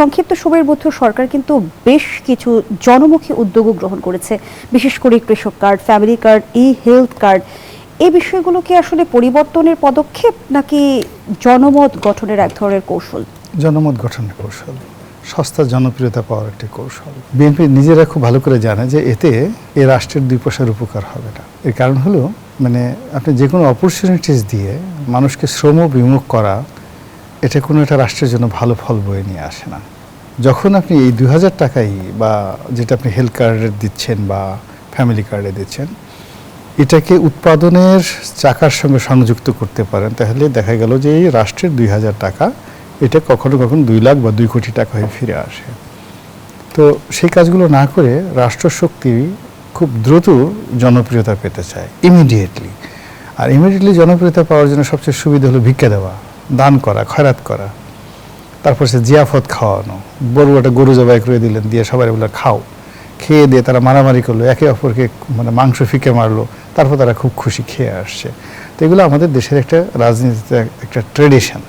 সংক্ষিপ্ত সময়ের মধ্যে সরকার কিন্তু বেশ কিছু জনমুখী উদ্যোগও গ্রহণ করেছে, বিশেষ করে কৃষক card, family card, health card. এই বিষয়গুলো কি আসলে পরিবর্তনের পদক্ষেপ নাকি জনমত গঠনের এক ধরনের কৌশল? জনমত গঠনের কৌশল, সস্তা জনপ্রিয়তা পাওয়ার একটি কৌশল। বিএনপি নিজেরা খুব ভালো করে জানে যে এতে এ রাষ্ট্রের 2 পয়সার উপকার হবে না। এর কারণ হলো আপনি যে কোনো অপরচুনিটিস দিয়ে মানুষকে শ্রম বিমুখ করা, এটা কোনো একটা রাষ্ট্রের জন্য ভালো ফল বয়ে নিয়ে আসে না। যখন আপনি এই 2000 টাকাই বা যেটা আপনি হেলথ কার্ডে দিচ্ছেন বা ফ্যামিলি কার্ডে দিচ্ছেন, এটাকে উৎপাদনের চাকার সঙ্গে সংযুক্ত করতে পারেন, তাহলে দেখা গেল যে এই রাষ্ট্রের 2000 টাকা এটা কখনো কখনো 2 লাখ বা 2 কোটি টাকা হয়ে ফিরে আসে। তো সেই কাজগুলো না করে রাষ্ট্রশক্তি খুব দ্রুত জনপ্রিয়তা পেতে চায় ইমিডিয়েটলি। আর ইমিডিয়েটলি জনপ্রিয়তা পাওয়ার জন্য সবচেয়ে সুবিধা হলো ভিক্ষা দেওয়া, দান করা, খয়রাত করা, তারপর সে জিয়াফত খাওয়ানো। বড় একটা গরু জবাই করে দিলেন, দিয়ে সবাই বলে খাও, খেয়ে দিয়ে তারা মারামারি করলো, একে অপরকে মাংস ফিকে মারলো, তারপর তারা খুব খুশি খেয়ে আসছে। তো এগুলো আমাদের দেশের একটা রাজনীতিতে একটা ট্রেডিশন।